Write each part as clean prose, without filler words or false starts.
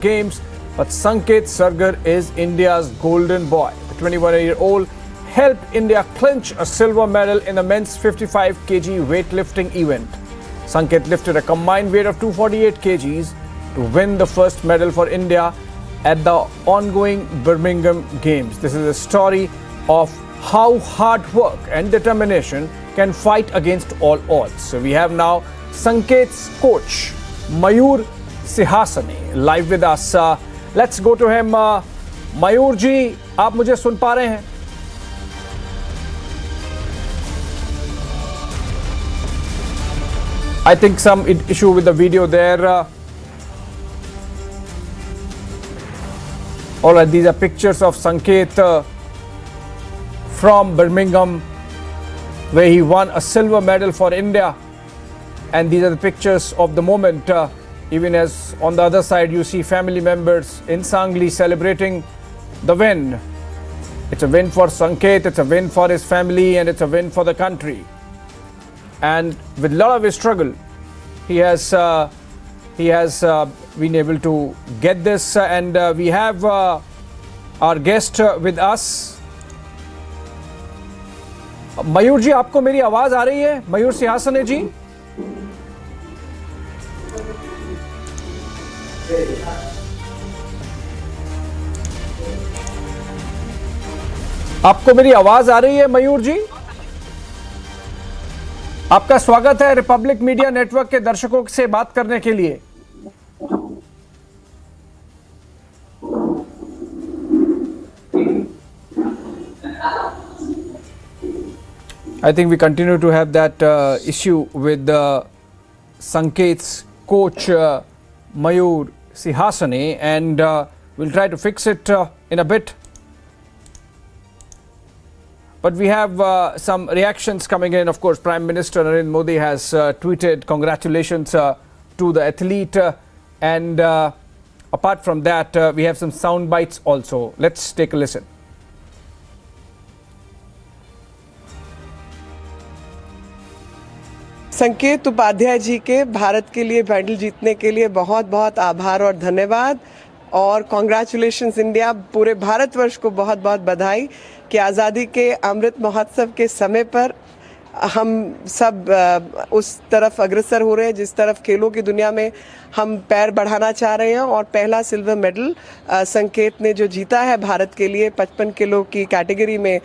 Games, but Sanket Sargar is India's golden boy. The 21-year-old helped India clinch a silver medal in the men's 55 kg weightlifting event. Sanket lifted a combined weight of 248 kgs to win the first medal for India at the ongoing Birmingham Games. This is a story of how hard work and determination can fight against all odds. So we have now Sanket's coach, Mayur Sihasane, live with us. Let's go to him. Mayur ji, आप मुझे सुन पा रहे हैं? I think some issue with the video there. All right, these are pictures of Sanket from Birmingham, where he won a silver medal for India. And these are the pictures of the moment. Even as on the other side you see family members in Sangli celebrating the win. It's a win for Sanket, it's a win for his family, and it's a win for the country. And with a lot of struggle, he has been able to get this. And we have our guest with us. मयूर जी, आपको मेरी आवाज आ रही है? मयूर सिंहासने जी, आपको मेरी आवाज आ रही है? मयूर जी, आपका स्वागत है रिपब्लिक मीडिया नेटवर्क के दर्शकों से बात करने के लिए। I think we continue to have that issue with Sanket's coach Mayur Sihasane, and we'll try to fix it in a bit. But we have some reactions coming in. Of course, Prime Minister Narendra Modi has tweeted congratulations to the athlete, and apart from that, we have some sound bites also. Let's take a listen. संकेत उपाध्याय जी के भारत के लिए medal जीतने के लिए बहुत बहुत आभार और धन्यवाद, और कॉन्ग्रेचुलेशंस इंडिया। पूरे भारतवर्ष को बहुत बहुत बधाई कि आज़ादी के अमृत महोत्सव के समय पर हम सब उस तरफ अग्रसर हो रहे हैं जिस तरफ खेलों की दुनिया में हम पैर बढ़ाना चाह रहे हैं। और पहला सिल्वर मेडल संकेत ने जो जीता है भारत के लिए 55 किलो की कैटेगरी में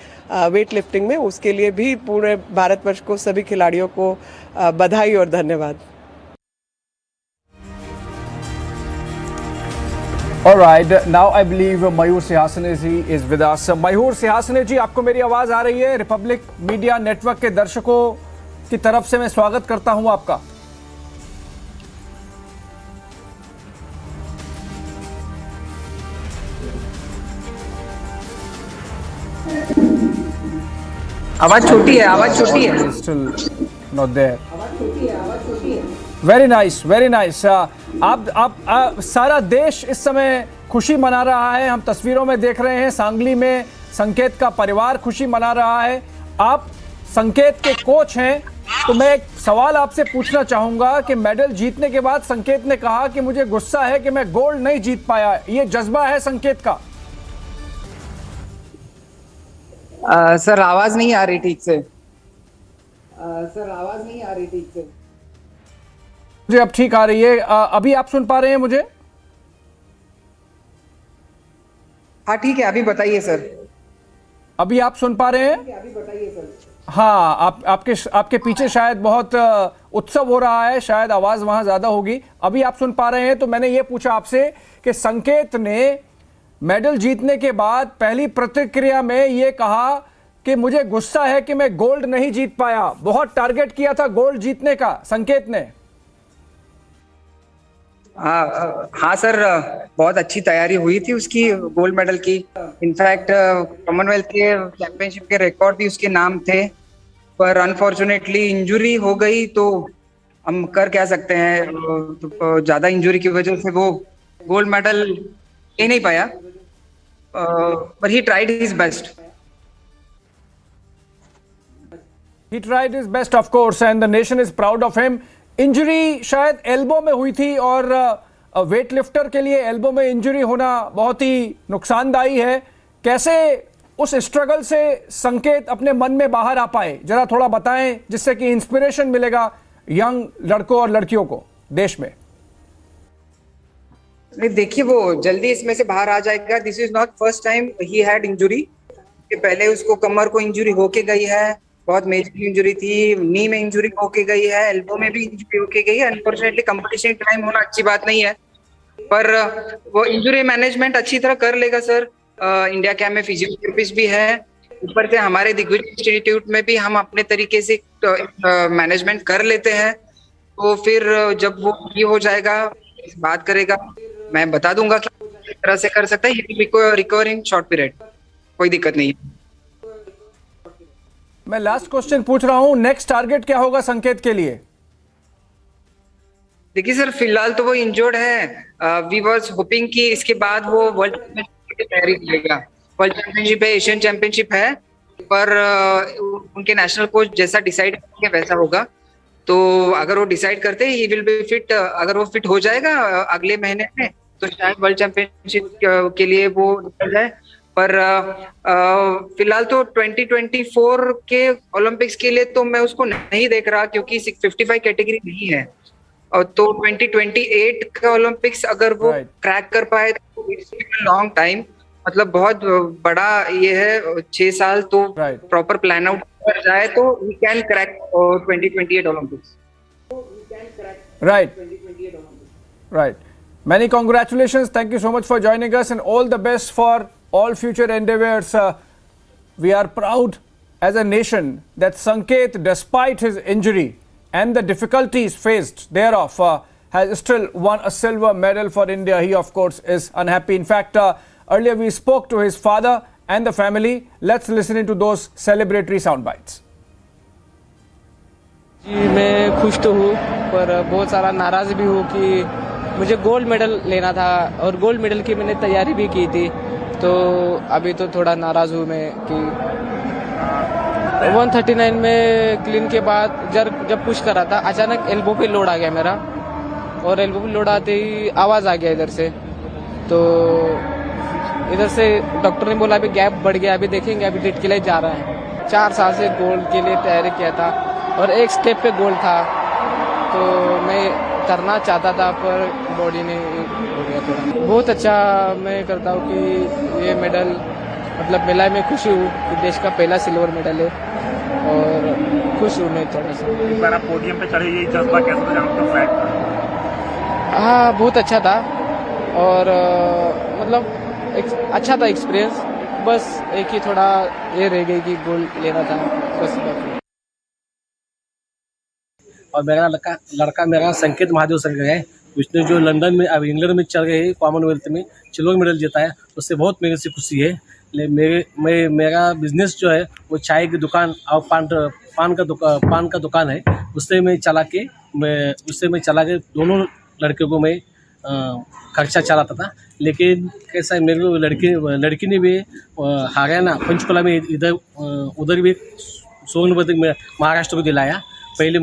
वेट लिफ्टिंग में, उसके लिए भी पूरे भारतवर्ष को, सभी खिलाड़ियों को बधाई और धन्यवाद। All right, now I believe Mayur Sihasane ji is with us. Mayur Sihasane जी, आपको मेरी आवाज आ रही है? रिपब्लिक मीडिया नेटवर्क के दर्शकों की तरफ से मैं स्वागत करता हूं आपका। आवाज छोटी है, आवाज छोटी है। Still not there. आवाज छोटी है, आवाज छोटी है। Very nice, very nice. आप सारा देश इस समय खुशी मना रहा है। हम तस्वीरों में देख रहे हैं, सांगली में संकेत का परिवार खुशी मना रहा है। आप संकेत के कोच हैं, तो मैं एक सवाल आपसे पूछना चाहूंगा कि मेडल जीतने के बाद संकेत ने कहा कि मुझे गुस्सा है कि मैं गोल्ड नहीं जीत पाया। ये जज्बा है संकेत का? सर आवाज नहीं आ रही ठीक से। सर आवाज नहीं आ रही ठीक से। मुझे अब ठीक आ रही है। अभी आप सुन पा रहे हैं मुझे? हाँ ठीक है, अभी बताइए सर। अभी आप सुन पा रहे हैं? अभी बताइए सर। हाँ, आपके पीछे शायद बहुत उत्सव हो रहा है, शायद आवाज वहां ज्यादा होगी। अभी आप सुन पा रहे हैं? तो मैंने ये पूछा आपसे कि संकेत ने मेडल जीतने के बाद पहली प्रतिक्रिया में ये कहा कि मुझे गुस्सा है कि मैं गोल्ड नहीं जीत पाया। बहुत टारगेट किया था गोल्ड जीतने का संकेत ने। हाँ सर, बहुत अच्छी तैयारी हुई थी उसकी गोल्ड मेडल की। इनफैक्ट कॉमनवेल्थ के चैंपियनशिप के रिकॉर्ड भी उसके नाम थे, पर अनफॉर्चुनेटली इंजरी हो गई। तो हम कर क्या सकते हैं, तो ज्यादा इंजरी की वजह से वो गोल्ड मेडल ले नहीं पाया, पर he tried his best. He tried his best, of course, and the nation is proud of him. Injury शायद एल्बो में हुई थी और वेट लिफ्टर के लिए एल्बो में इंजरी होना बहुत ही नुकसानदायी है। कैसे उस स्ट्रगल से संकेत अपने मन में बाहर आ पाए, जरा थोड़ा बताएं, जिससे कि इंस्पिरेशन मिलेगा यंग लड़कों और लड़कियों को देश में। नहीं, देखिए वो जल्दी इसमें से बाहर आ जाएगा। This is not first time he had injury. कि पहले उसको कमर को इंजुरी होके गई है, बहुत मेजर इंजुरी थी, नी में इंजुरी होके गई है, एल्बो में भी इंजुरी होके गई है। अनफॉर्चुनेटली कंपटीशन टाइम होना अच्छी बात नहीं है, पर वो इंजुरी मैनेजमेंट अच्छी तरह कर लेगा सर। इंडिया कैम्प में फिजियोथेरेपिस्ट भी है, ऊपर से हमारे दिग्विजय इंस्टीट्यूट में भी हम अपने तरीके से मैनेजमेंट कर लेते हैं। तो फिर जब वो फ्री हो जाएगा, बात करेगा, मैं बता दूंगा कि किस तरह से कर सकता है। रिकवर इन शॉर्ट पीरियड, कोई दिक्कत नहीं है। मैं लास्ट क्वेश्चन पूछ रहा हूं, नेक्स्ट टारगेट क्या होगा संकेत के लिए? देखिए सर, फिलहाल तो वो इंजर्ड है। वी वाज होपिंग कि इसके बाद वो वर्ल्ड चैंपियनशिप की तैयारी करेगा। वर्ल्ड चैंपियनशिप है, एशियन चैंपियनशिप है, पर उनके नेशनल कोच जैसा डिसाइड करेंगे वैसा होगा। तो अगर वो डिसाइड करते ही विल बी फिट, अगर वो फिट हो जाएगा अगले महीने में, तो शायद वर्ल्ड चैंपियनशिप के लिए वो निकल जाए। पर फिलहाल तो 2024 के ओलंपिक्स के लिए तो मैं उसको नहीं देख रहा, क्योंकि 55 कैटेगरी नहीं है। और तो 2028 का ओलंपिक्स अगर वो क्रैक कर पाए तो इट्स लॉन्ग टाइम, मतलब बहुत बड़ा ये है, 6 साल। तो प्रॉपर प्लान आउट कर जाए तो we can crack 2028 Olympics. Right. Many congratulations. Thank you so much for joining us, and all the best for all future endeavors. We are proud as a nation that Sanket, despite his injury and the difficulties faced thereof, has still won a silver medal for India. He, of course, is unhappy. In fact, earlier we spoke to his father and the family. Let's listen into those celebratory sound bites. जी, मैं खुश तो हूँ, पर बहुत सारा नाराज़ भी हूँ कि मुझे गोल्ड मेडल लेना था और गोल्ड मेडल की मैंने तैयारी भी की थी। तो अभी तो थोड़ा नाराज़ हूँ मैं कि 139 में क्लीन के बाद जब पुश कर रहा था, अचानक एल्बो पे लोड आ गया मेरा, और एल्बो पे लोड आते ही आवाज़ आ गया इधर से। तो इधर से डॉक्टर ने बोला अभी गैप बढ़ गया, अभी देखेंगे, अभी डेट के लिए जा रहा है। 4 साल से गोल्ड के लिए तैयारी किया था और एक स्टेप पे गोल्ड था, तो मैं करना चाहता था, पर बॉडी ने हो गया थोड़ा। बहुत अच्छा मैं करता हूँ कि ये मेडल मतलब मिला है। मैं खुश हूँ कि देश का पहला सिल्वर मेडल है, और खुश हूँ मैं थोड़ा सा। एक बार आप पोडियम पे चढ़े, ये जज्बा कैसा था आपका फ्लैग का? हाँ, बहुत अच्छा था, और मतलब अच्छा था एक्सपीरियंस। बस एक ही थोड़ा ये रह गई कि गोल्ड लेना था, बस। और मेरा लड़का मेरा संकेत महादेव सरगर है। उसने जो लंदन में, अब इंग्लैंड में चल गए कॉमनवेल्थ में सिल्वर मेडल जीता है, उससे बहुत मेरे से खुशी है। मेरा बिजनेस जो है वो चाय की दुकान और पान का दुकान है। उससे मैं चला के दोनों लड़के को मैं खर्चा चलाता था। लेकिन कैसा है, मेरे को लड़की ने भी हरियाणा पंचकुला में उधर भी स्वर्ण पदक में महाराष्ट्र को दिलाया पहले,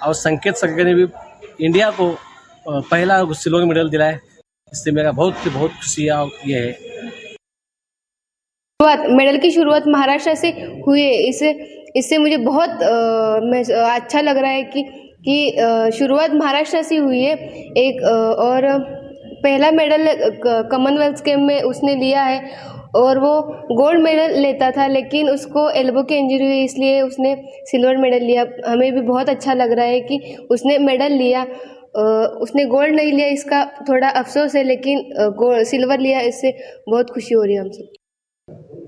और संकेत सरगर ने भी इंडिया को पहला सिल्वर मेडल दिलाया। इससे मेरा बहुत खुशी है। ये है मेडल की शुरुआत महाराष्ट्र से हुई है। इससे मुझे बहुत अच्छा लग रहा है कि शुरुआत महाराष्ट्र से हुई है। एक और पहला मेडल कॉमनवेल्थ गेम में उसने लिया है, और वो गोल्ड मेडल लेता था, लेकिन उसको एल्बो की इंजरी हुई, इसलिए उसने सिल्वर मेडल लिया। हमें भी बहुत अच्छा लग रहा है कि उसने मेडल लिया। उसने गोल्ड नहीं लिया, इसका थोड़ा अफसोस है, लेकिन सिल्वर लिया, इससे बहुत खुशी हो रही है हम सब।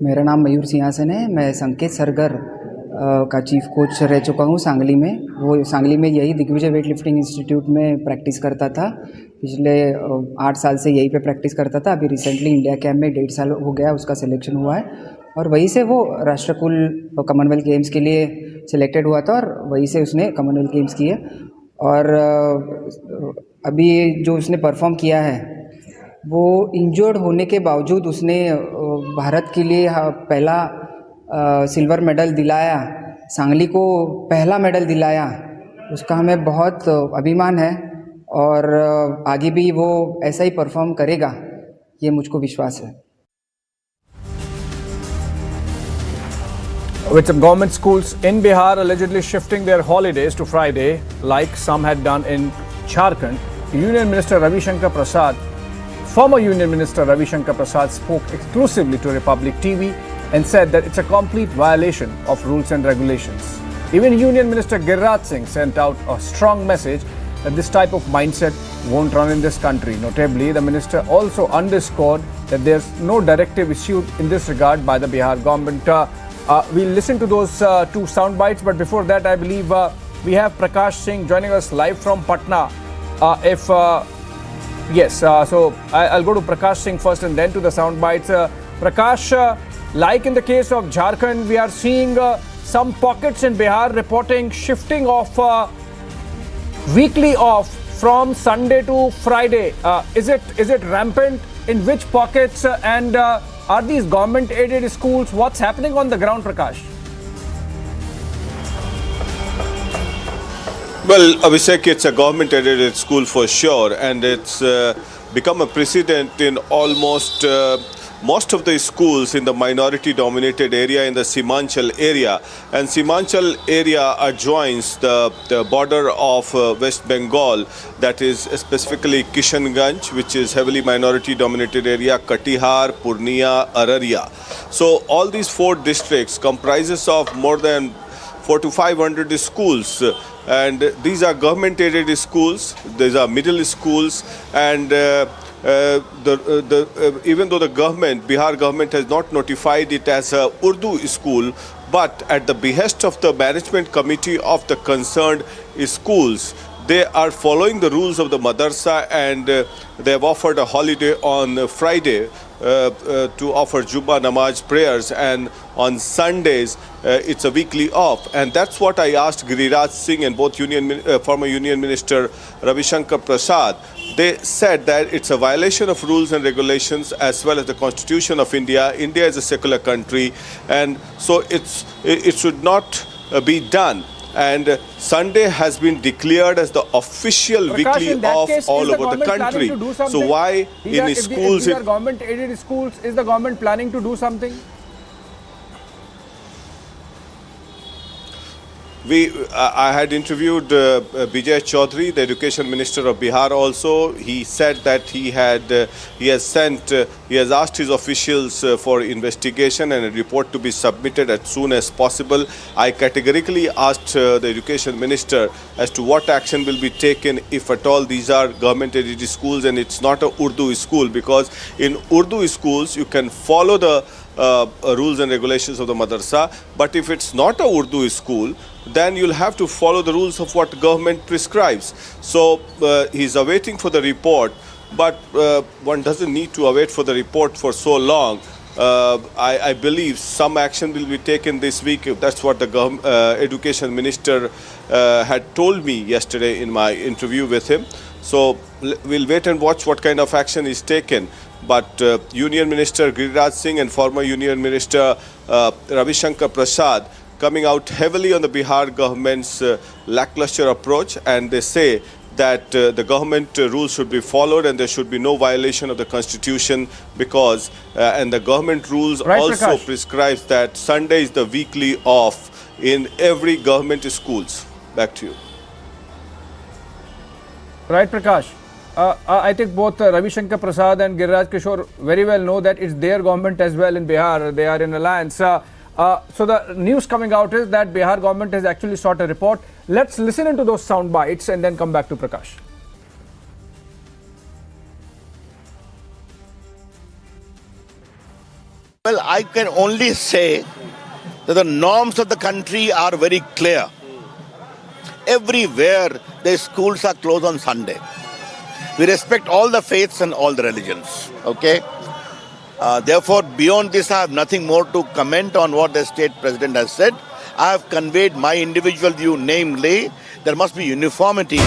मेरा नाम मयूर सिंहासन है। मैं संकेत सरगर का चीफ कोच रह चुका हूँ सांगली में। वो सांगली में यही दिग्विजय वेट लिफ्टिंग इंस्टीट्यूट में प्रैक्टिस करता था। पिछले 8 साल से यहीं पे प्रैक्टिस करता था। अभी रिसेंटली इंडिया कैम्प में 1.5 साल हो गया उसका सिलेक्शन हुआ है, और वहीं से वो राष्ट्रकुल कॉमनवेल्थ गेम्स के लिए सिलेक्टेड हुआ था, और वहीं से उसने कॉमनवेल्थ गेम्स किए। और अभी जो उसने परफॉर्म किया है, वो इंजर्ड होने के बावजूद उसने भारत के लिए पहला सिल्वर मेडल दिलाया, सांगली को पहला मेडल दिलाया। उसका हमें बहुत अभिमान है, और आगे भी वो ऐसा ही परफॉर्म करेगा, ये मुझको विश्वास है। With some government schools in Bihar allegedly shifting their holidays to Friday, like some had done in Jharkhand, Union Minister Ravi Shankar Prasad, former Union Minister Ravi Shankar Prasad spoke exclusively to Republic TV and said that it's a complete violation of rules and regulations. Even Union Minister Giriraj Singh sent out a strong message that this type of mindset won't run in this country. Notably, the minister also underscored that there's no directive issued in this regard by the Bihar government. We'll listen to those two sound bites, but before that, I believe we have Prakash Singh joining us live from Patna. So I'll go to Prakash Singh first and then to the sound bites. Prakash, like in the case of Jharkhand, we are seeing some pockets in Bihar reporting shifting of weekly off from Sunday to Friday. Is it rampant? In which pockets? And are these government-aided schools? What's happening on the ground, Prakash? Well, Abhishek, it's a government-aided school for sure, and it's become a precedent in almost most of the schools in the minority-dominated area in the Simanchal area. And Simanchal area adjoins the border of West Bengal, that is specifically Kishanganj, which is heavily minority-dominated area, Katihar, Purnia, Araria. So all these four districts comprises of more than 400 to 500 schools, and these are government-aided schools. These are middle schools, and even though the government, Bihar government, has not notified it as a Urdu school, but at the behest of the management committee of the concerned schools, they are following the rules of the madrasa, and they have offered a holiday on Friday to offer Jummah Namaz prayers, and on Sundays it's a weekly off. And that's what I asked Giriraj Singh and both former Union Minister Ravi Shankar Prasad. They said that it's a violation of rules and regulations as well as the Constitution of India. India is a secular country, and so it should not be done. And Sunday has been declared as the official Prakash, weekly off all over the country. So why in schools? If these are government-aided schools, is the government planning to do something? I had interviewed Bijay Chaudhary, the Education Minister of Bihar also. He said that he has asked his officials for investigation and a report to be submitted as soon as possible. I categorically asked the Education Minister as to what action will be taken if at all these are government-aided schools and it's not a Urdu school, because in Urdu schools you can follow the rules and regulations of the madrasa, but if it's not a Urdu school, then you'll have to follow the rules of what government prescribes. So he's awaiting for the report, but one doesn't need to await for the report for so long. I believe some action will be taken this week. That's what the Education Minister had told me yesterday in my interview with him. So we'll wait and watch what kind of action is taken. But Union Minister Giriraj Singh and former Union Minister Ravi Shankar Prasad coming out heavily on the Bihar government's lackluster approach, and they say that the government rules should be followed and there should be no violation of the Constitution, because and the government rules also prescribes that Sunday is the weekly off in every government schools. Back to you. Right, Prakash. I think both Ravi Shankar Prasad and Giriraj Kishore very well know that it's their government as well in Bihar. They are in alliance. So the news coming out is that Bihar government has actually sought a report. Let's listen into those sound bites and then come back to Prakash. Well, I can only say that the norms of the country are very clear. Everywhere the schools are closed on Sunday. We respect all the faiths and all the religions, okay? Therefore, beyond this, I have nothing more to comment on what the state president has said. I have conveyed my individual view, namely, there must be uniformity.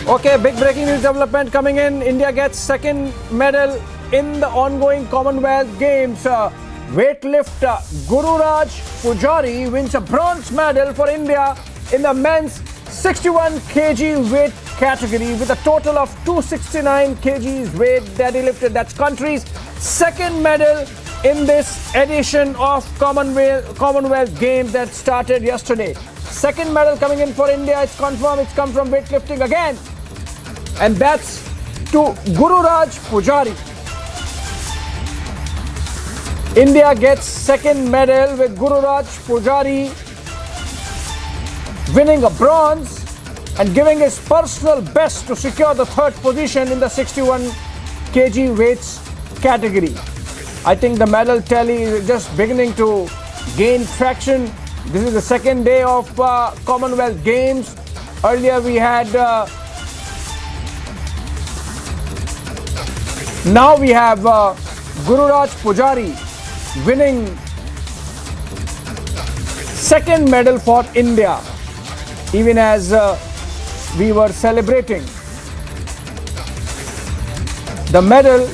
Okay, big breaking news development coming in. India gets second medal in the ongoing Commonwealth Games. weightlifter Gururaj Pujari wins a bronze medal for India in the men's 61 kg weight category with a total of 269 kgs weight that he lifted. That's country's second medal in this edition of Commonwealth Games that started yesterday. Second medal coming in for India. It's confirmed. It's come from weightlifting again. And that's to Gururaj Pujari. India gets second medal with Gururaj Pujari winning a bronze and giving his personal best to secure the third position in the 61 kg weights category. I think the medal tally is just beginning to gain traction. This is the second day of Commonwealth Games. Earlier we had now we have Gururaj Pujari winning second medal for India, even as we were celebrating the medal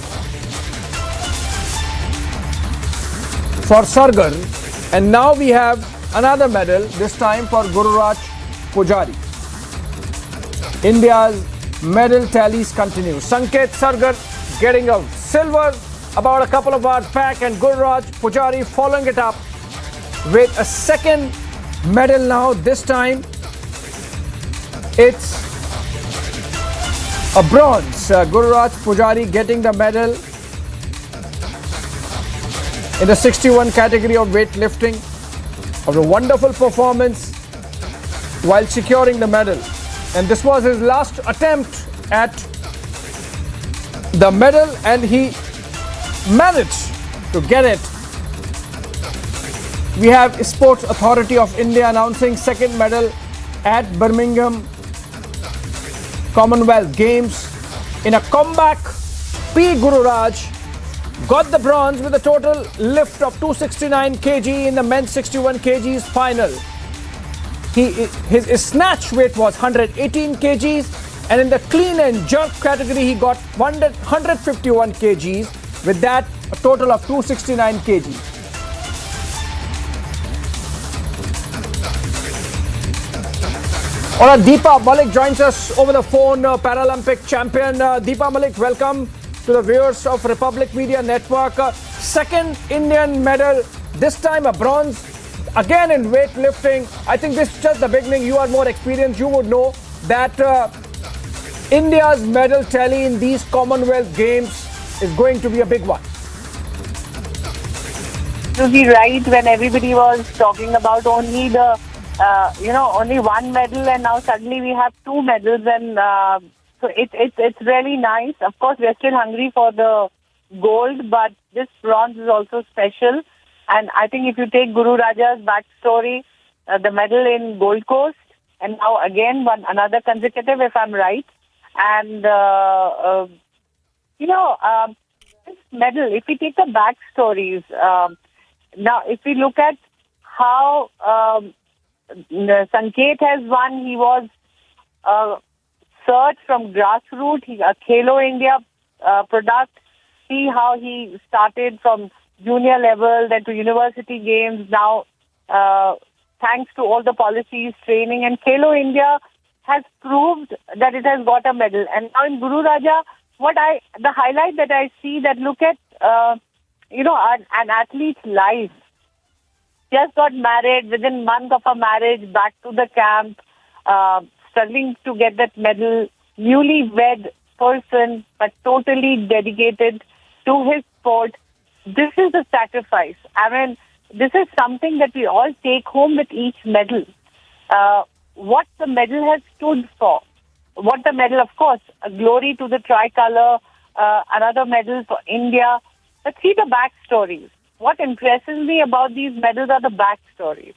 for Sargar, and now we have another medal, this time for Gururaj Pujari. India's medal tallies continue. Sanket Sargar getting a silver about a couple of hours back, and Gururaj Pujari following it up with a second medal now. This time it's a bronze. Gururaj Pujari getting the medal in the 61 category of weightlifting, of a wonderful performance while securing the medal. And this was his last attempt at the medal, and he managed to get it. We have Sports Authority of India announcing second medal at Birmingham Commonwealth Games. In a comeback, P. Gururaj got the bronze with a total lift of 269 kg in the men's 61 kgs final. His snatch weight was 118 kgs, and in the clean and jerk category he got 151 kgs. With that, a total of 269 kgs. All right, Deepa Malik joins us over the phone, Paralympic champion. Deepa Malik, welcome to the viewers of Republic Media Network. Second Indian medal, this time a bronze, again in weightlifting. I think this is just the beginning. You are more experienced. You would know that India's medal tally in these Commonwealth Games is going to be a big one. To be right, when everybody was talking about only the only one medal, and now suddenly we have two medals, and so it's really nice. Of course, we're still hungry for the gold, but this bronze is also special. And I think if you take Guru Raja's backstory, the medal in Gold Coast, and now again another consecutive, if I'm right, and this medal, if we take the backstories, now if we look at how Sanket has won, he was searched from grassroots, a Khelo India product. See how he started from junior level, then to university games. Now, thanks to all the policies, training, and Khelo India has proved that it has got a medal. And now in Guru Raja, the highlight that I see, that look at an athlete's life. Just got married, within a month of a marriage, back to the camp, struggling to get that medal, newly-wed person, but totally dedicated to his sport. This is the sacrifice. I mean, this is something that we all take home with each medal. What the medal has stood for. What the medal, of course, a glory to the tricolour, another medal for India. But see the backstories. What impresses me about these medals are the backstories.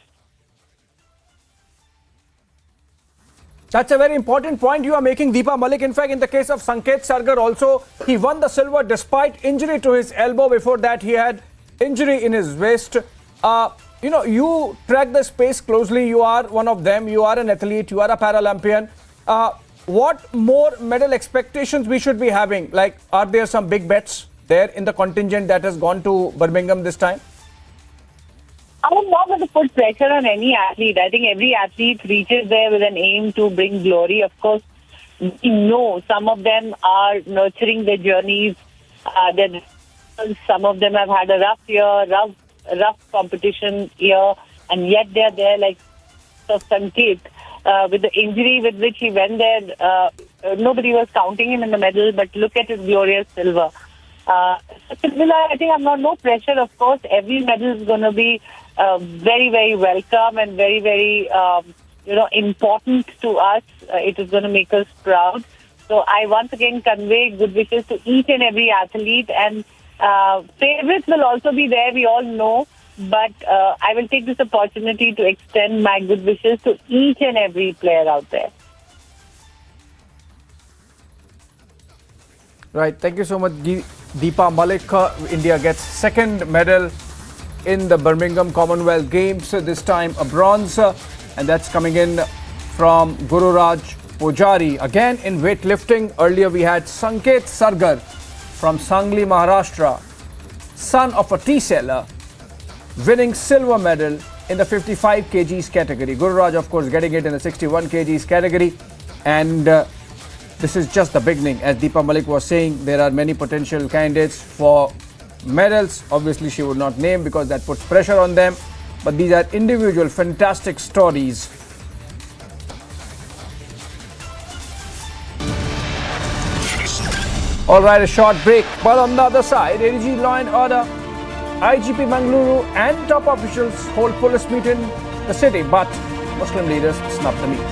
That's a very important point you are making, Deepa Malik. In fact, in the case of Sanket Sargar also, he won the silver despite injury to his elbow. Before that, he had injury in his waist. You track the space closely. You are one of them. You are an athlete. You are a Paralympian. What more medal expectations we should be having? Like, are there some big bets there in the contingent that has gone to Birmingham this time? I am not going to put pressure on any athlete. I think every athlete reaches there with an aim to bring glory. Of course, we know some of them are nurturing their journeys. Some of them have had a rough year, rough competition year, and yet they are there, like Sanket. With the injury with which he went there, nobody was counting him in the medal, but look at his glorious silver. Similar, I think I'm not no pressure, of course. Every medal is going to be very, very welcome and very, very, important to us. It is going to make us proud. So I once again convey good wishes to each and every athlete, and favorites will also be there, we all know. But I will take this opportunity to extend my good wishes to each and every player out there. Right. Thank you so much, Deepa Malik. India gets second medal in the Birmingham Commonwealth Games, this time a bronze, and that's coming in from Gururaj Pujari. Again in weightlifting, earlier we had Sanket Sargar from Sangli, Maharashtra, son of a tea seller, winning silver medal in the 55 kgs category. Gururaj, of course, getting it in the 61 kgs category. And this is just the beginning. As Deepa Malik was saying, there are many potential candidates for medals. Obviously, she would not name because that puts pressure on them. But these are individual, fantastic stories. All right, a short break. But on the other side, ADG Law and Order, IGP Mangaluru and top officials hold police meet in the city, but Muslim leaders snub the meet.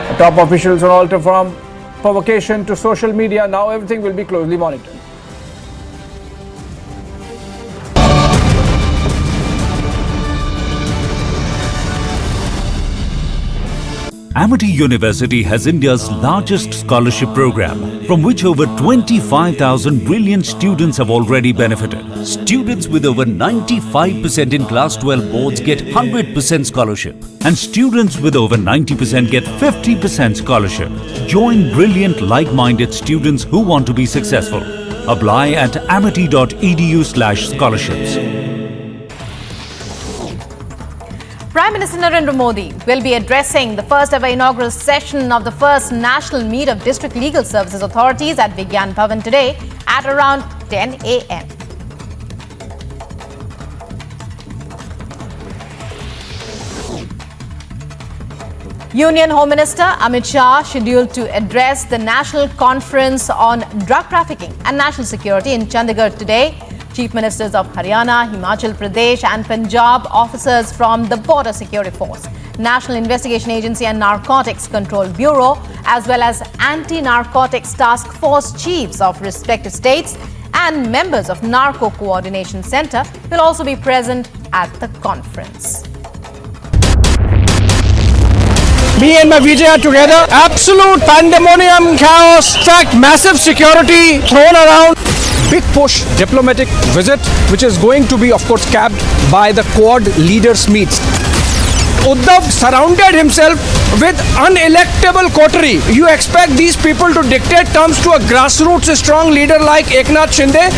The top officials are altered from provocation to social media. Now everything will be closely monitored. Amity University has India's largest scholarship program, from which over 25,000 brilliant students have already benefited. Students with over 95% in Class 12 boards get 100% scholarship, and students with over 90% get 50% scholarship. Join brilliant, like-minded students who want to be successful. Apply at amity.edu/scholarships. Prime Minister Narendra Modi will be addressing the first ever inaugural session of the first national meet of District Legal Services Authorities at Vigyan Bhavan today at around 10 a.m. Union Home Minister Amit Shah scheduled to address the National Conference on Drug Trafficking and National Security in Chandigarh today. Chief Ministers of Haryana, Himachal Pradesh and Punjab, officers from the Border Security Force, National Investigation Agency and Narcotics Control Bureau, as well as Anti-Narcotics Task Force chiefs of respective states and members of Narco Coordination Center will also be present at the conference. Me and my Vijay are together. Absolute pandemonium, chaos, in fact, massive security thrown around. Big push diplomatic visit, which is going to be, of course, capped by the Quad leaders meets. Uddhav surrounded himself with unelectable coterie. You expect these people to dictate terms to a grassroots strong leader like Eknath Shinde?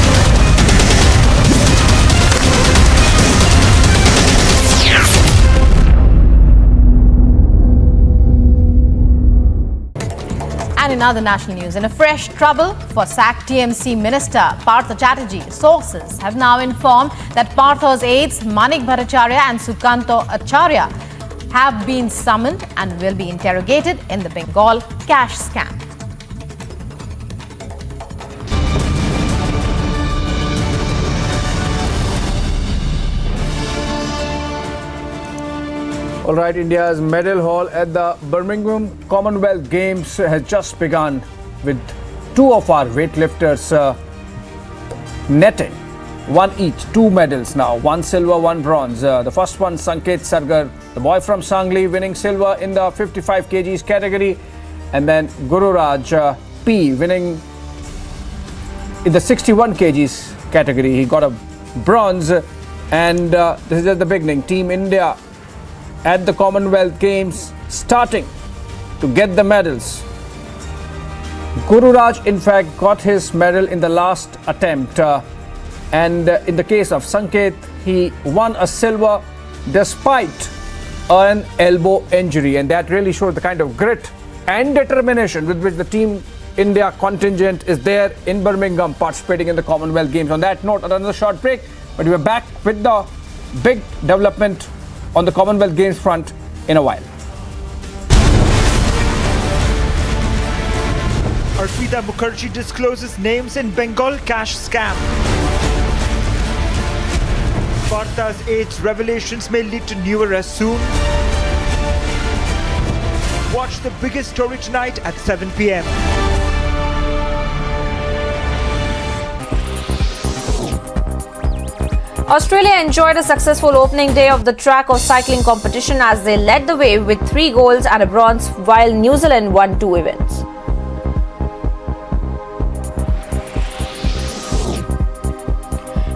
And in other national news, in a fresh trouble for sacked TMC Minister Partha Chatterjee, sources have now informed that Partha's aides Manik Bhattacharya and Sukanto Acharya have been summoned and will be interrogated in the Bengal cash scam. All right, India's medal haul at the Birmingham Commonwealth Games has just begun with two of our weightlifters netting one each, two medals now, one silver, one bronze. The first one, Sanket Sargar, the boy from Sangli, winning silver in the 55 kgs category, and then Gururaj P winning in the 61 kgs category. He got a bronze, and this is at the beginning. Team India at the Commonwealth Games starting to get the medals. Gururaj, in fact, got his medal in the last attempt. And in the case of Sanket, he won a silver despite an elbow injury. And that really shows the kind of grit and determination with which the Team India contingent is there in Birmingham participating in the Commonwealth Games. On that note, another short break, but we're back with the big development on the Commonwealth Games front in a while. Arpita Mukherjee discloses names in Bengal cash scam. Partha's age revelations may lead to new arrests soon. Watch the biggest story tonight at 7 p.m. Australia enjoyed a successful opening day of the track or cycling competition as they led the way with 3 golds and a bronze, while New Zealand won 2 events.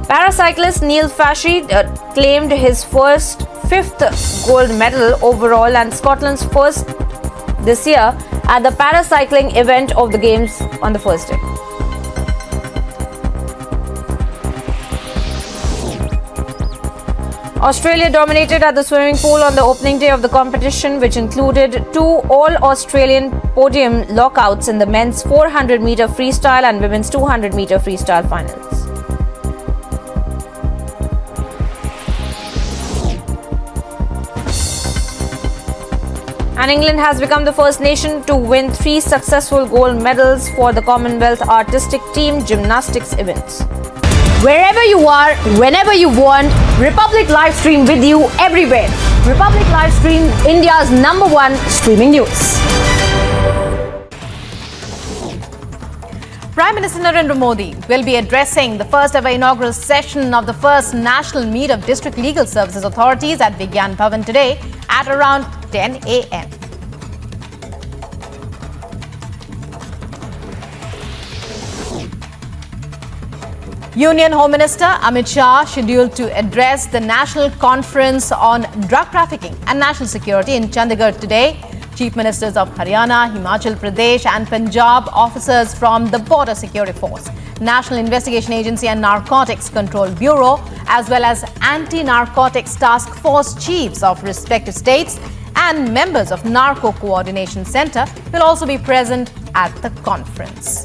Paracyclist Neil Fashie claimed his first 5th gold medal overall and Scotland's first this year at the paracycling event of the Games on the first day. Australia dominated at the swimming pool on the opening day of the competition, which included 2 All-Australian podium lockouts in the men's 400-metre freestyle and women's 200-metre freestyle finals. And England has become the first nation to win 3 successful gold medals for the Commonwealth Artistic Team Gymnastics events. Wherever you are, whenever you want, Republic Livestream with you everywhere. Republic Livestream, India's #1 streaming news. Prime Minister Narendra Modi will be addressing the first ever inaugural session of the first national meet of District Legal Services Authorities at Vigyan Bhavan today at around 10 a.m. Union Home Minister Amit Shah scheduled to address the National Conference on Drug Trafficking and National Security in Chandigarh today. Chief Ministers of Haryana, Himachal Pradesh and Punjab, officers from the Border Security Force, National Investigation Agency and Narcotics Control Bureau, as well as Anti-Narcotics Task Force chiefs of respective states and members of Narco Coordination Center will also be present at the conference.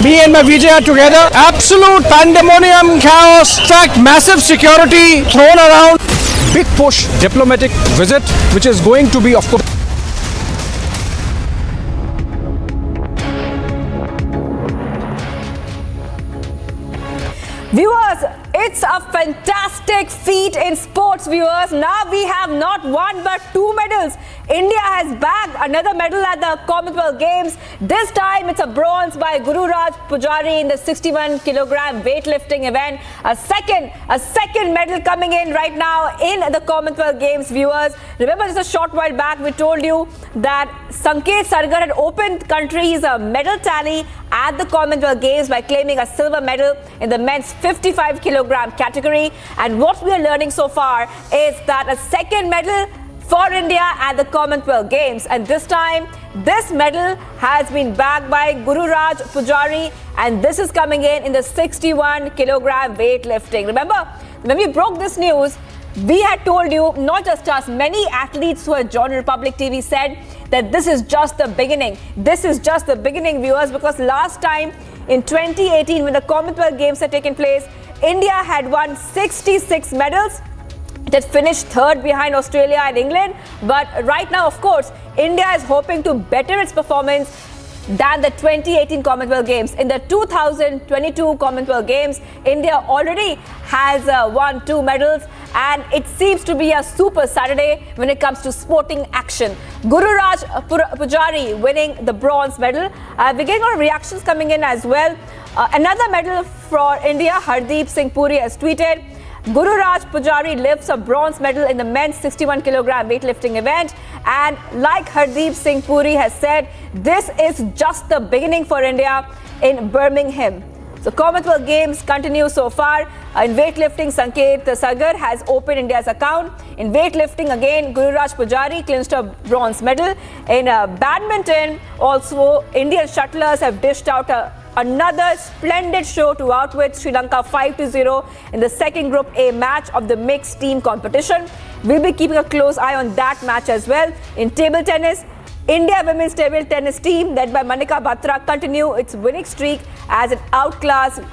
Me and my Vijay are together. Absolute pandemonium, chaos, in fact, massive security thrown around. Big push, diplomatic visit, which is going to be, of course. Viewers, it's a fantastic feat in sports, viewers. Now we have not 1 but 2 medals. India has bagged another medal at the Commonwealth Games. This time it's a bronze by Gururaj Pujari in the 61-kilogram weightlifting event. A second medal coming in right now in the Commonwealth Games, viewers. Remember, just a short while back we told you that Sanket Sargar had opened country's medal tally at the Commonwealth Games by claiming a silver medal in the men's 55-kilogram category. And what we are learning so far is that a second medal for India at the Commonwealth Games, and this time this medal has been bagged by Gururaj Pujari, and this is coming in the 61-kilogram weightlifting. Remember, when we broke this news, we had told you, not just us, many athletes who had joined Republic TV said that this is just the beginning. This is just the beginning, viewers, because last time in 2018 when the Commonwealth Games had taken place, India had won 66 medals. It had finished 3rd behind Australia and England. But right now, of course, India is hoping to better its performance than the 2018 Commonwealth Games. In the 2022 Commonwealth Games, India already has won 2 medals, and it seems to be a super Saturday when it comes to sporting action. Gururaj Pujari winning the bronze medal. We're getting a lot of reactions coming in as well. Another medal for India, Hardeep Singh Puri has tweeted, Gururaj Pujari lifts a bronze medal in the men's 61-kilogram weightlifting event. And like Hardeep Singh Puri has said, this is just the beginning for India in Birmingham. So Commonwealth Games continue so far. In weightlifting, Sanket Sargar has opened India's account. In weightlifting, again, Gururaj Pujari clinched a bronze medal. In badminton, also, Indian shuttlers have dished out another splendid show to outwit Sri Lanka 5-0 in the second Group A match of the mixed team competition. We'll be keeping a close eye on that match as well. In table tennis, India women's table tennis team led by Manika Batra continue its winning streak as it outclassed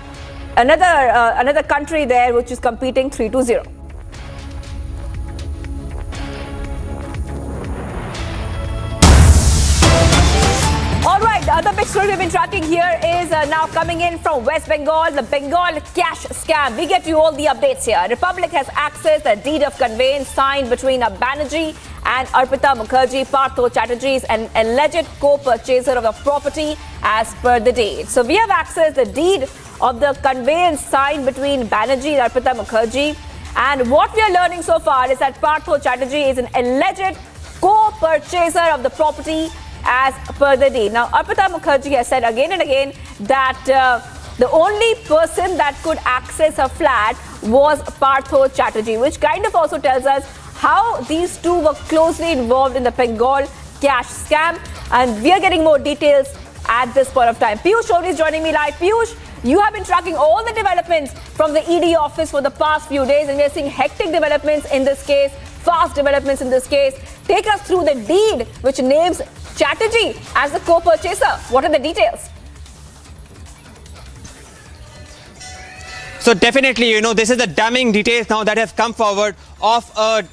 another country there which is competing 3-0. All right, the other big story we've been tracking here is now coming in from West Bengal, the Bengal cash scam. We get you all the updates here. Republic has accessed a deed of conveyance signed between Banerjee and Arpita Mukherjee. Partho Chatterjee is an alleged co-purchaser of the property as per the deed. So we have accessed the deed of the conveyance signed between Banerjee and Arpita Mukherjee. And what we are learning so far is that Partho Chatterjee is an alleged co-purchaser of the property as per the deed. Now, Arpita Mukherjee has said again and again that the only person that could access her flat was Partho Chatterjee, which kind of also tells us how these two were closely involved in the Bengal cash scam. And we are getting more details at this point of time. Piyush Chaudhary is joining me live. Piyush, you have been tracking all the developments from the ED office for the past few days, and we are seeing hectic developments in this case, fast developments in this case. Take us through the deed which names Chatterjee as the co-purchaser. What are the details? So definitely, this is the damning details now that have come forward of a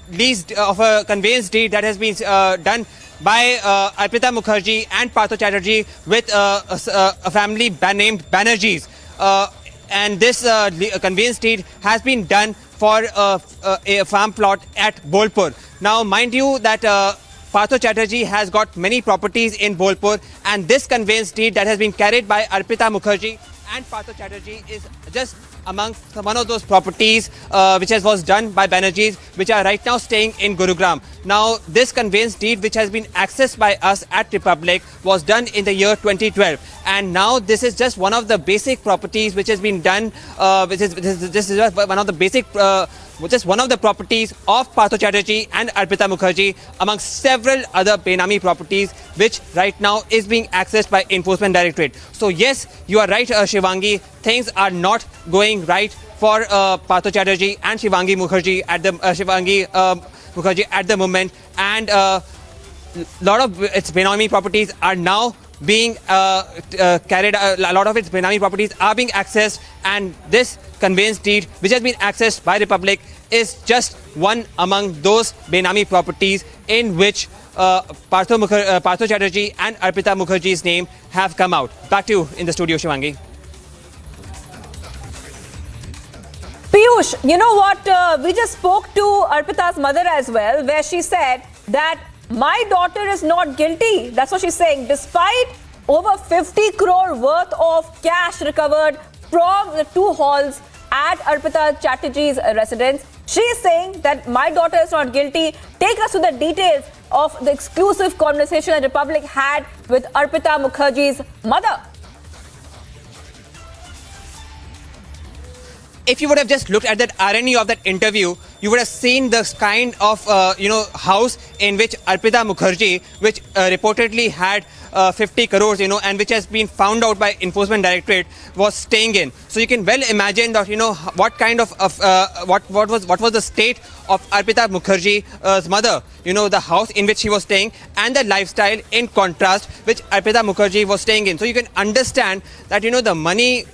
conveyance deed that has been done by Arpita Mukherjee and Partho Chatterjee with a family named Banerjees. And this conveyance deed has been done for a farm plot at Bolpur. Now, mind you that Partho Chatterjee has got many properties in Bolpur, and this conveyance deed that has been carried by Arpita Mukherjee and Partho Chatterjee is just amongst one of those properties which was done by Banerjees, which are right now staying in Gurugram. Now, this conveyance deed which has been accessed by us at Republic was done in the year 2012, and now this is just one of the basic properties which has been done, this is one of the basic just one of the properties of Partho Chatterjee and Arpita Mukherjee amongst several other Benami properties which right now is being accessed by Enforcement Directorate. So yes, you are right, Shivangi, things are not going right for Partho Chatterjee and Shivangi Mukherjee at the moment, and a lot of its Benami properties are now being carried. A lot of its Benami properties are being accessed, and this conveyance deed which has been accessed by Republic is just one among those Benami properties in which Partho Chatterjee and Arpita Mukherjee's name have come out. Back to you in the studio, Shivangi. Piyush, you know what? We just spoke to Arpita's mother as well, where she said that my daughter is not guilty. That's what she's saying. Despite over 50 crore worth of cash recovered from the two halls at Arpita Chatterjee's residence, she's saying that my daughter is not guilty. Take us to the details of the exclusive conversation that Republic had with Arpita Mukherjee's mother. If you would have just looked at that irony of that interview, you would have seen the kind of house in which Arpita Mukherjee, which reportedly had 50 crores, and which has been found out by Enforcement Directorate, was staying in. So you can well imagine that what kind of what was the state of Arpita Mukherjee's mother, the house in which she was staying, and the lifestyle in contrast which Arpita Mukherjee was staying in. So you can understand that the money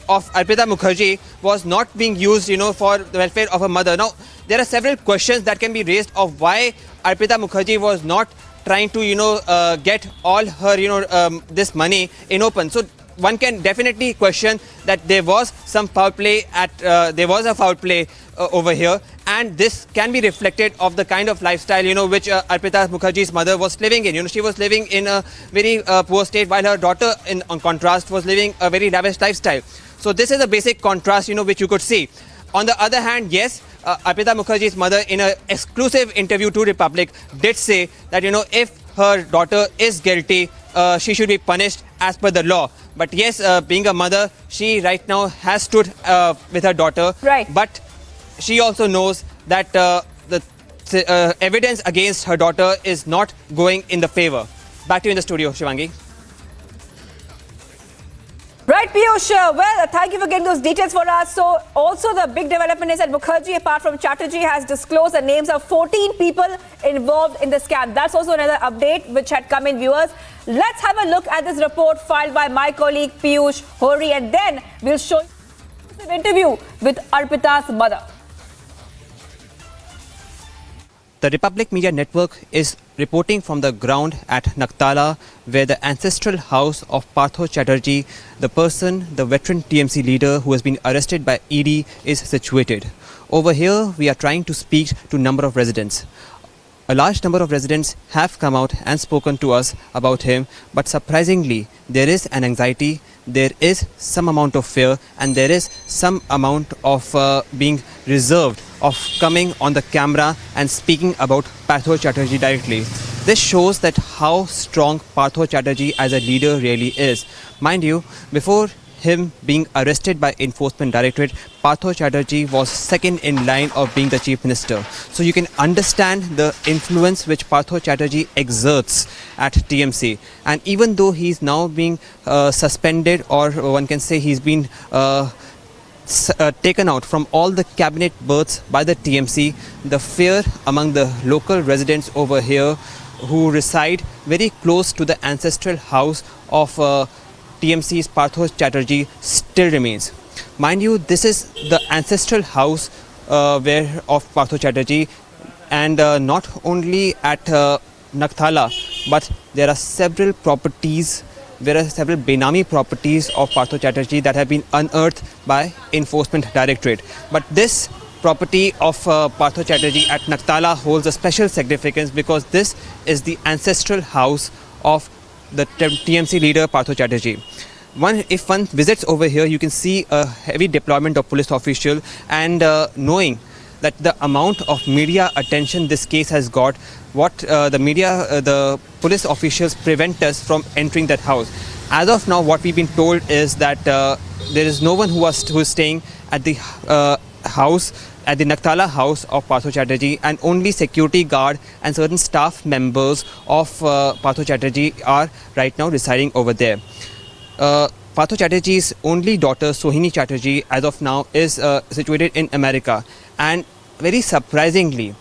of Arpita Mukherjee was not being used, for the welfare of her mother. Now, there are several questions that can be raised of why Arpita Mukherjee was not trying to, get all her, this money in open. So one can definitely question that there was some foul play over here, and this can be reflected of the kind of lifestyle, which Arpita Mukherjee's mother was living in. She was living in a very poor state, while her daughter, on contrast, was living a very lavish lifestyle. So this is a basic contrast, which you could see. On the other hand, yes, Arpita Mukherjee's mother, in an exclusive interview to Republic, did say that, if her daughter is guilty, she should be punished as per the law. But yes, being a mother, she right now has stood with her daughter. Right. But she also knows that the evidence against her daughter is not going in the favor. Back to you in the studio, Shivangi. Right, Piyush. Well, thank you for getting those details for us. So, also the big development is that Mukherjee, apart from Chatterjee, has disclosed the names of 14 people involved in the scam. That's also another update which had come in, viewers. Let's have a look at this report filed by my colleague Piyush Hori, and then we'll show you an interview with Arpita's mother. The Republic Media Network is reporting from the ground at Naktala, where the ancestral house of Partho Chatterjee, the veteran TMC leader who has been arrested by ED, is situated. Over here, we are trying to speak to a number of residents. A large number of residents have come out and spoken to us about him, but surprisingly, there is an anxiety, there is some amount of fear, and there is some amount of being reserved of coming on the camera and speaking about Partho Chatterjee directly. This shows that how strong Partho Chatterjee as a leader really is. Mind you, before him being arrested by Enforcement Directorate, Partho Chatterjee was second in line of being the Chief Minister. So you can understand the influence which Partho Chatterjee exerts at TMC. And even though he's now being suspended, or one can say he's been taken out from all the cabinet berths by the TMC, the fear among the local residents over here who reside very close to the ancestral house of TMC's Partho Chatterjee still remains. Mind you, this is the ancestral house of Partho Chatterjee, and not only at Naktala, but there are several properties. There are several Benami properties of Partho Chatterjee that have been unearthed by Enforcement Directorate. But this property of Partho Chatterjee at Naktala holds a special significance because this is the ancestral house of the TMC leader Partho Chatterjee. If one visits over here, you can see a heavy deployment of police officials, and knowing that the amount of media attention this case has got, the police officials prevent us from entering that house. As of now, what we've been told is that there is no one who is staying at the house, at the Naktala house of Partho Chatterjee, and only security guard and certain staff members of Partho Chatterjee are right now residing over there. Partho Chatterjee's only daughter, Sohini Chatterjee, as of now is situated in America. And very surprisingly,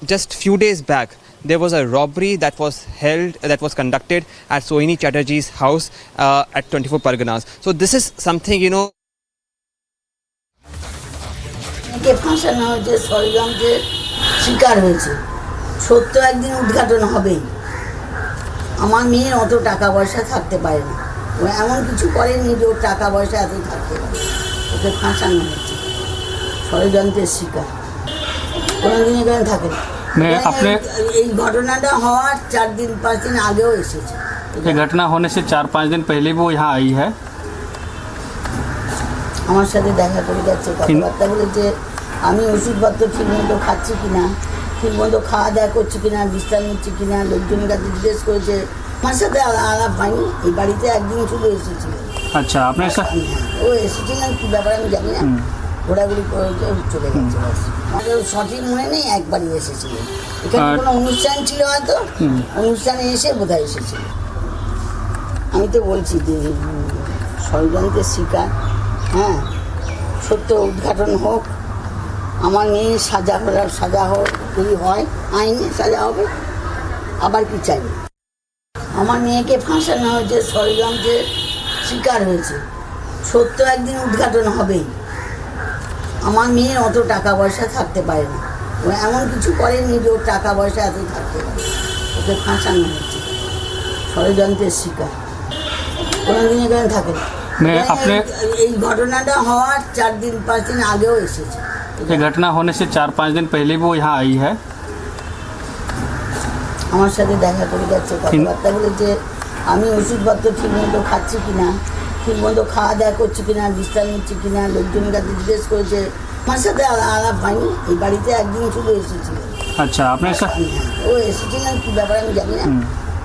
just few days back, there was a robbery that was conducted at Sohini Chatterjee's house at 24 Parganas. So this is something, ফাঁসানো হয়েছে, ষড়যন্ত্রের শিকার হয়েছে। সত্য একদিন উদ্ঘাটন হবেই। আমার মেয়ে অত টাকা পয়সা থাকতে পারে না, ও এমন কিছু করেনি যে ওর টাকা পয়সা এত থাকতে পারে। ওকে ফাঁসানো হয়েছে, ষড়যন্ত্রের শিকার। কোনোদিন এখানে থাকে না। এই ঘটনাটা হওয়ার 4-5 दिन আগেও এসেছে। ये घटना होने से 4-5 दिन पहले वो यहाँ आई है। আমার সাথে দেখা করে যাচ্ছে, কথাবার্তা বলেছে। আমি ওষুধপত্র ঠিকমতো খাচ্ছি কিনা, ঠিকমতো খাওয়া দাওয়া করছি কিনা, বিশ্রাম নিচ্ছি কিনা, লোকজনের কাছে জিজ্ঞেস করেছে। আমার সাথে আলাপ হয়নি, এই বাড়িতে একদিন শুধু এসেছিল। আচ্ছা, আপনার সাথে ও এসেছিলেন, কি ব্যাপার আমি জানি না, ঘোরাঘুরি করে চলে গেছে। আমাদের সঠিক মনে নেই, একবারই এসেছিলেন। এখানে কোনো অনুষ্ঠান ছিল হয়তো, অনুষ্ঠানে এসে বোধহয় এসেছিল। আমি তো বলছি যে ষড়যন্ত্রের শিকার। হ্যাঁ, সত্য উদ্ঘাটন হোক, আমার মেয়ে সাজা হোক, যদি হয় আইনে সাজা হবে। আবার কি চাই? আমার মেয়েকে ফাঁসানো হয়েছে, ষড়যন্ত্রের শিকার হয়েছে। সত্য একদিন উদ্ঘাটন হবেই। আমার মেয়ে অত টাকা পয়সা থাকতে পারে না, ও এমন কিছু করেনি যে ওর টাকা পয়সা এত থাকতে পারে। ওকে ফাঁসানো হয়েছে, ষড়যন্ত্রের শিকার। কোনোদিন এখানে থাকে না। এই ঘটনাটা হওয়ার 4-5 दिन আগেও এসেছে। ये घटना होने से 4-5 दिन पहले वो यहाँ आई है। আমার সাথে দেখা করে যাচ্ছে, কথাবার্তা বলেছে। আমি ওষুধপত্র ঠিকমতো খাচ্ছি কিনা, ঠিকমতো খাওয়া দাওয়া করছি কিনা, বিশ্রাম নিচ্ছি কিনা, লোকজনের কাছে জিজ্ঞেস করেছে। আমার সাথে আলাপ হয়নি, এই বাড়িতে একদিন শুধু এসেছিল। আচ্ছা, আপনার সাথে ও এসেছিলেন, কি ব্যাপার আমি জানি না,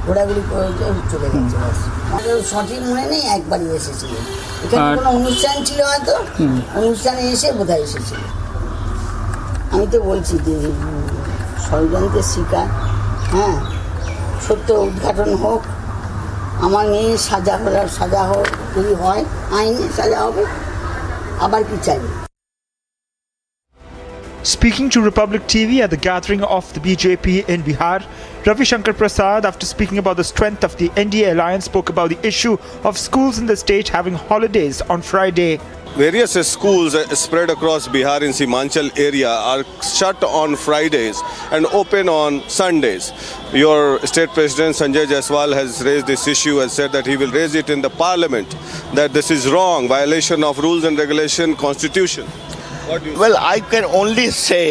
ঘোরাঘুরি করে চলে গেছে বাস। আমাদের সঠিক মনে নেই, একবারই এসেছিল এখানে কোনো অনুষ্ঠান ছিল হয়তো, অনুষ্ঠানে এসে বোধহয় এসেছিল। আমি তো বলছি যে ষড়যন্ত্রের শিকার, হ্যাঁ, সত্য উদ্ঘাটন হোক, আমার মেয়ে সাজা হোক, যদি হয় আইনে সাজা হবে, আবার কি চাই। Speaking to Republic TV at the gathering of the BJP in Bihar, Ravi Shankar Prasad, after speaking about the strength of the NDA alliance, spoke about the issue of schools in the state having holidays on Friday. Various schools spread across Bihar in Simanchal area are shut on Fridays and open on Sundays. Your state president Sanjay Jaiswal has raised this issue and said that he will raise it in the parliament, that this is wrong, violation of rules and regulation, constitution. Well, I can only say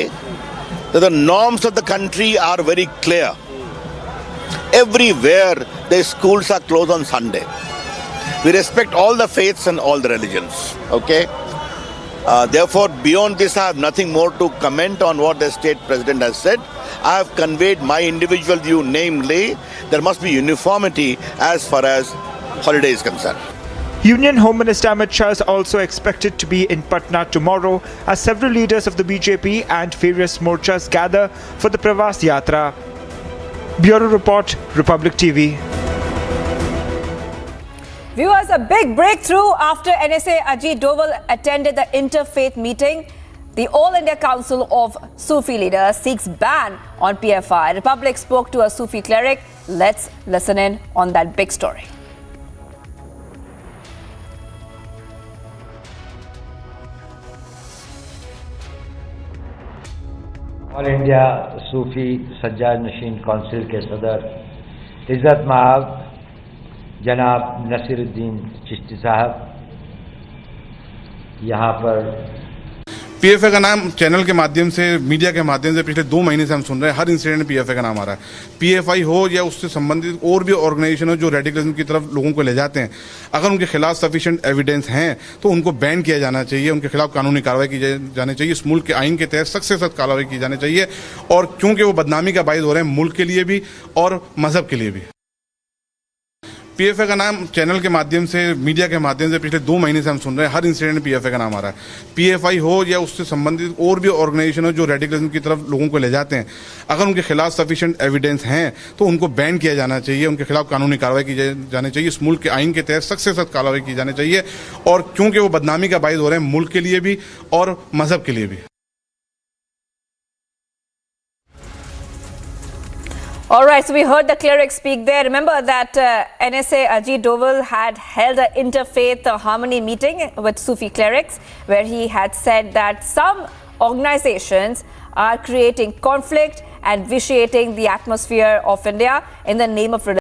that the norms of the country are very clear. Everywhere the schools are closed on Sunday. We respect all the faiths and all the religions, okay? Therefore, beyond this, I have nothing more to comment on what the state president has said. I have conveyed my individual view, namely, there must be uniformity as far as holiday is concerned. Union Home Minister Amit Shah is also expected to be in Patna tomorrow as several leaders of the BJP and various morchas gather for the Pravas Yatra. Bureau Report, Republic TV. Viewers, a big breakthrough after NSA Ajit Doval attended the Interfaith meeting. The All India Council of Sufi Leaders seeks ban on PFI. Republic spoke to a Sufi cleric. Let's listen in on that big story. All India Sufi Sajjada Nashin council के सदर इज़्ज़त महाब जनाब नसीरुद्दीन चिश्ती साहब यहाँ पर PFA का नाम channel के माध्यम से, मीडिया के माध्यम से पिछले 2 महीने से हम सुन रहे हैं। हर इंसिडेंट में पीएफए का नाम आ रहा है। पीएफआई हो या उससे संबंधित और भी ऑर्गेनाइजेशन हो जो रेडिकलिज्म की तरफ लोगों को ले जाते हैं, अगर उनके खिलाफ सफिशिएंट एविडेंस हैं तो उनको बैन किया जाना चाहिए, उनके खिलाफ कानूनी कार्रवाई की जानी चाहिए। इस मुल्क के आइन के तहत सख्त से सख्त कार्रवाई की जानी चाहिए, और क्योंकि वो बदनामी का बायस हो रहे हैं मुल्क के लिए भी और मजहब के लिए भी। पीएफए का नाम चैनल के माध्यम से, मीडिया के माध्यम से पिछले 2 महीने से हम सुन रहे हैं। हर इंसिडेंट में पीएफए का नाम आ रहा है। पीएफआई हो या उससे संबंधित और भी ऑर्गेनाइजेशन हो जो रेडिकलिज्म की तरफ लोगों को ले जाते हैं, अगर उनके खिलाफ सफिशिएंट एविडेंस हैं तो उनको बैन किया जाना चाहिए, उनके खिलाफ कानूनी कार्रवाई की जानी चाहिए। इस मुल्क के आइन के तहत सख्त से सख्त कार्रवाई की जानी चाहिए, और क्योंकि वो बदनामी का बायस हो रहे हैं मुल्क के लिए भी और मजहब के लिए भी। All right, so we heard the cleric speak there. Remember that NSA Ajit Doval had held an interfaith harmony meeting with Sufi clerics, where he had said that some organizations are creating conflict and vitiating the atmosphere of India in the name of religion.